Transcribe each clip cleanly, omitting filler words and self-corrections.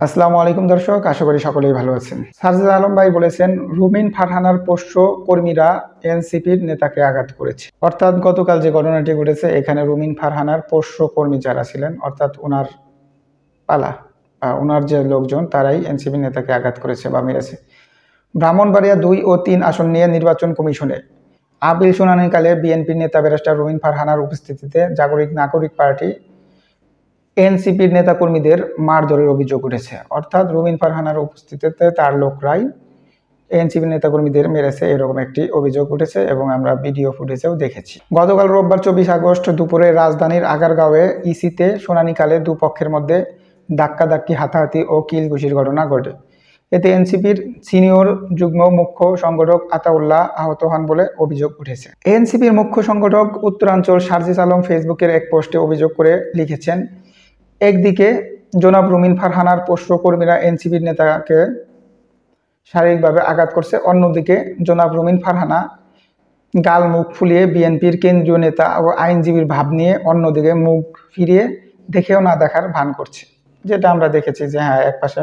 আসসালামু আলাইকুম দর্শক, আশা করি সকলেই ভালো আছেন। সারজিস আলম ভাই বলেছেন, রুমিন ফারহানার পোষ্য কর্মীরা এনসিপির নেতাকে আঘাত করেছে। অর্থাৎ গতকাল যে ঘটনাটি ঘটেছে, এখানে রুমিন ফারহানার পোষ্য কর্মী যারা ছিলেন, অর্থাৎ ওনার পালা ওনার যে লোকজন, তারাই এনসিপির নেতাকে আঘাত করেছে বা মেরেছে। ব্রাহ্মণবাড়িয়া 2 ও 3 আসন নিয়ে নির্বাচন কমিশনে আপিল শুনানিকালে বিএনপির নেতা ব্যারিস্টার রুমিন ফারহানার উপস্থিতিতে জাগরিক নাগরিক পার্টি এনসিপির নেতাকর্মীদের মারধরের অভিযোগ উঠেছে। অর্থাৎ রুমিন ফারহানার উপস্থিতিতে তার লোকরাই এনসিপির নেতাকর্মীদের মেরেছে, এরকম একটি অভিযোগ উঠেছে এবং আমরা ভিডিও ফুটেজেও দেখেছি। গতকাল রোববার 24 আগস্ট দুপুরে রাজধানীর আগারগাঁওয়ে ইসিতে শুনানিকালে দুপক্ষের মধ্যে ধাক্কাধাক্কি, হাতাহাতি ও কিলঘুষির ঘটনা ঘটে। এতে এনসিপির সিনিয়র যুগ্ম মুখ্য সংগঠক আতাউল্লাহ আহত হন বলে অভিযোগ উঠেছে। এনসিপির মুখ্য সংগঠক উত্তরাঞ্চল সারজিস আলম ফেসবুকের এক পোস্টে অভিযোগ করে লিখেছেন, একদিকে জনাব রুমিন ফারহানার পোষ্য কর্মীরা এনসিপির নেতাকে শারীরিকভাবে আঘাত করছে, অন্যদিকে জনাব রুমিন ফারহানা গাল মুখ ফুলিয়ে বিএনপির কেন্দ্রীয় নেতা ও আইনজীবীর ভাব নিয়ে অন্যদিকে মুখ ফিরিয়ে দেখেও না দেখার ভান করছে। যেটা আমরা দেখেছি যে হ্যাঁ, একপাশে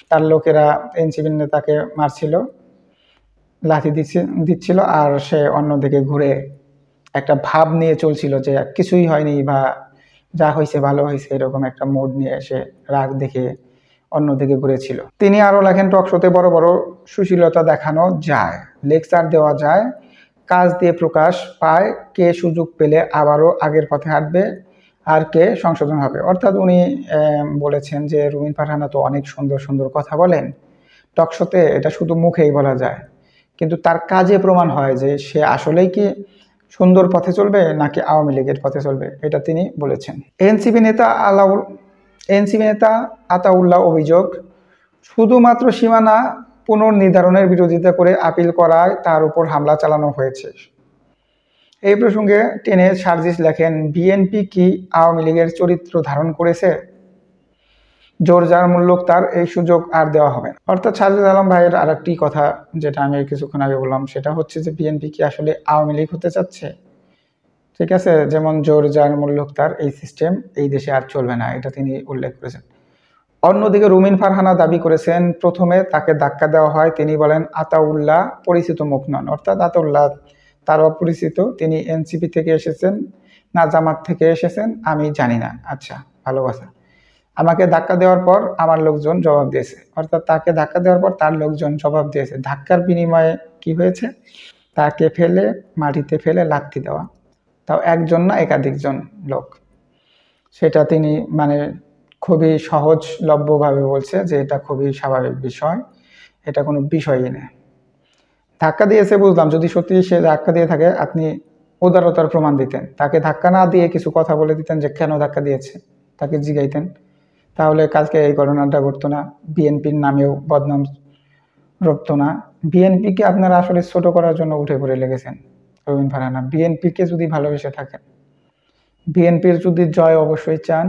তার লোকেরা এনসিপির নেতাকে মারছিল, লাথি দিচ্ছিল, আর সে অন্যদিকে ঘুরে একটা ভাব নিয়ে চলছিল যে কিছুই হয়নি বা যা হয়েছে ভালো হয়েছে, এরকম একটা মুড নিয়ে এসে রাগ দেখে অন্যদিকে ঘুরেছিল। তিনি আরও লেখেন, টক শোতে বড় বড় সুশীলতা দেখানো যায়, লেকচার দেওয়া যায়, কাজ দিয়ে প্রকাশ পায়, কে সুযোগ পেলে আবারও আগের পথে হাঁটবে আর কে সংশোধন হবে। অর্থাৎ উনি বলেছেন যে রুমিন ফারহানা তো অনেক সুন্দর সুন্দর কথা বলেন টক শোতে, এটা শুধু মুখেই বলা যায়, কিন্তু তার কাজে প্রমাণ হয় যে সে আসলেই কি সুন্দর পথে চলবে নাকি আওয়ামী লীগের পথে চলবে, এটা তিনি বলেছেন। এনসিপি নেতা আতাউল্লাহ অভিযোগ, শুধুমাত্র সীমানা পুনর্নির্ধারণের বিরোধিতা করে আপিল করায় তার উপর হামলা চালানো হয়েছে। এই প্রসঙ্গে টেনে সারজিস লেখেন, বিএনপি কি আওয়ামী লীগের চরিত্র ধারণ করেছে? জোর যার মূল্যক তার এই সুযোগ আর দেওয়া হবে না। অর্থাৎ সারজিস আলম ভাইয়ের আর একটি কথা যেটা আমি কিছুক্ষণ আগে বললাম, সেটা হচ্ছে যে বিএনপি কি আসলে আওয়ামী লীগ হতে চাচ্ছে? ঠিক আছে, যেমন জোর যার মূল্যক তার, এই সিস্টেম এই দেশে আর চলবে না, এটা তিনি উল্লেখ করেছেন। অন্যদিকে রুমিন ফারহানা দাবি করেছেন, প্রথমে তাকে ধাক্কা দেওয়া হয়। তিনি বলেন, আতাউল্লাহ পরিচিত মুখ নন। অর্থাৎ আতাউল্লাহ তার অপরিচিত, তিনি এনসিপি থেকে এসেছেন না জামাত থেকে এসেছেন আমি জানি না। আচ্ছা, ভালো কথা। আমাকে ধাক্কা দেওয়ার পর আমার লোকজন জবাব দিয়েছে। অর্থাৎ তাকে ধাক্কা দেওয়ার পর তার লোকজন জবাব দিয়েছে। ধাক্কার বিনিময়ে কি হয়েছে? তাকে মাটিতে ফেলে লাথি দেওয়া, তাও একজন না একাধিকজন লোক। সেটা তিনি খুবই সহজলভ্যভাবে বলছে যে এটা খুবই স্বাভাবিক বিষয়, এটা কোনো বিষয়ই নেই। ধাক্কা দিয়েছে বুঝলাম, যদি সত্যি সে ধাক্কা দিয়ে থাকে আপনি উদারতার প্রমাণ দিতেন, তাকে ধাক্কা না দিয়ে কিছু কথা বলে দিতেন যে কেন ধাক্কা দিয়েছে, তাকে জিগাইতেন, তাহলে কালকে এই ঘটনাটা ঘটতো না, বিএনপির নামেও বদনাম রটতো না। বিএনপিকে আপনারা আসলে ছোট করার জন্য উঠে পড়ে লেগেছেন। রুমিন ফারহানা বিএনপিকে যদি ভালোবেসে থাকেন, বিএনপির যদি জয় অবশ্যই চান,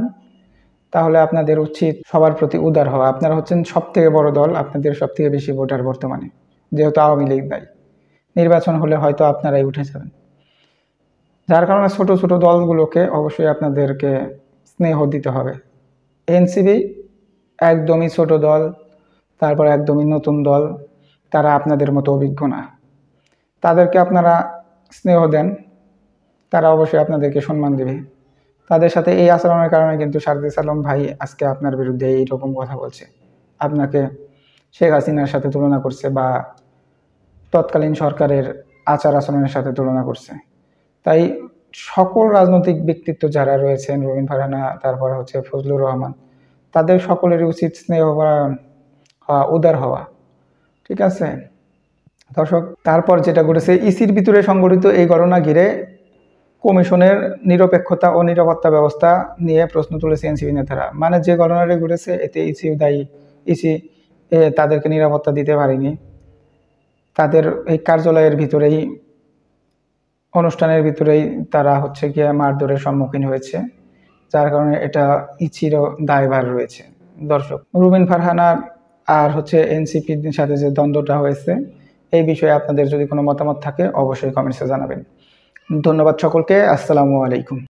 তাহলে আপনাদের উচিত সবার প্রতি উদার হওয়া। আপনারা হচ্ছেন সব থেকে বড় দল, আপনাদের সব থেকে বেশি ভোটার বর্তমানে, যেহেতু আওয়ামী লীগ নাই, নির্বাচন হলে হয়তো আপনারাই উঠে যাবেন। যার কারণে ছোট ছোট দলগুলোকে অবশ্যই আপনাদেরকে স্নেহ দিতে হবে। এনসিপি একদমই ছোট দল, তারপর একদমই নতুন দল, তারা আপনাদের মতো অভিজ্ঞ না। তাদেরকে আপনারা স্নেহ দেন, তারা অবশ্যই আপনাদেরকে সম্মান দেবে। তাদের সাথে এই আচরণের কারণে কিন্তু সারজিস আলম ভাই আজকে আপনার বিরুদ্ধে এইরকম কথা বলছে, আপনাকে শেখ হাসিনার সাথে তুলনা করছে বা তৎকালীন সরকারের আচার আচরণের সাথে তুলনা করছে। তাই সকল রাজনৈতিক ব্যক্তিত্ব যারা রয়েছেন, রুমিন ফারহানা, তারপর হচ্ছে ফজলুর রহমান, তাদের সকলেরই উচিত স্নেহপরায়ণ হওয়া, উদার হওয়া। ঠিক আছে দর্শক, তারপর যেটা ঘটেছে, ইসির ভিতরে সংগঠিত এই ঘটনা ঘিরে কমিশনের নিরপেক্ষতা ও নিরাপত্তা ব্যবস্থা নিয়ে প্রশ্ন তুলেছে এনসিপি নেতারা। যে ঘটনাটি ঘটেছে এতে ইসি দায়ী, ইসি তাদেরকে নিরাপত্তা দিতে পারেনি, তাদের এই কার্যালয়ের ভিতরেই, অনুষ্ঠানের ভিতরেই তারা হচ্ছে গিয়ে মারধরের সম্মুখীন হয়েছে, যার কারণে এটা ইসিরও দায়ভার রয়েছে। দর্শক, রুমিন ফারহানার আর হচ্ছে এনসিপির সাথে যে দ্বন্দ্বটা হয়েছে, এই বিষয়ে আপনাদের যদি কোনো মতামত থাকে অবশ্যই কমেন্টসে জানাবেন। ধন্যবাদ সকলকে। আসসালামু আলাইকুম।